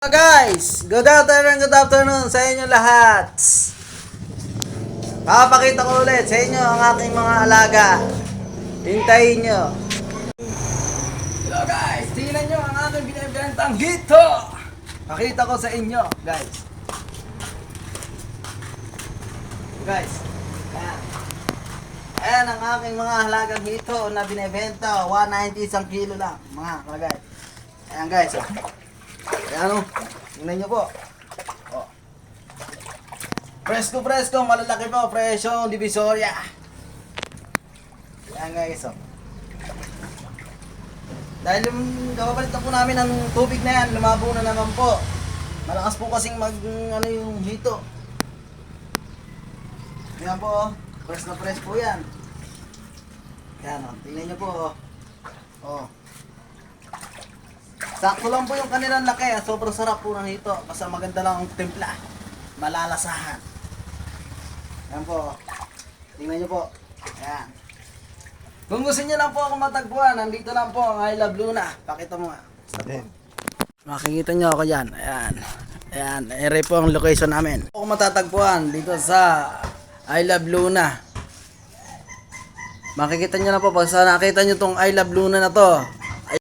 Guys, good afternoon sa inyo lahat. Papakita ko ulit sa inyo ang aking mga alaga. Hintayin nyo. Hello guys, tingnan nyo ang aking binibentang hito. Pakita ko sa inyo guys. Guys, ayan ang aking mga halagang hito na binibenta. 190 isang kilo lang mga kalagay. Ayan guys. Ayan o, tingnan nyo po. Oh. Presko, malalaki po, presyo, Divisoria. Ayan guys o. Dahil kapapalit na po namin ng tubig na yan, lumabo na naman po. Malakas po kasing yung hito. Ayan po o, press na press po yan. Ayan o, tingnan nyo po o. Oh. Sakto lang po yung kanilang laki. Sobrang sarap po ng hito. Basta maganda lang ang timpla. Malalasahan. Ayan po. Tingnan nyo po. Ayan. Kung gusto nyo lang po ako matagpuan, nandito lang po ang I Love Luna. Pakita mo nga. Makikita nyo ako dyan. Ayan. Ayan. Ere po ang location namin. Ako matatagpuan dito sa I Love Luna. Makikita nyo na po. Pag nakita nyo tong I Love Luna na to,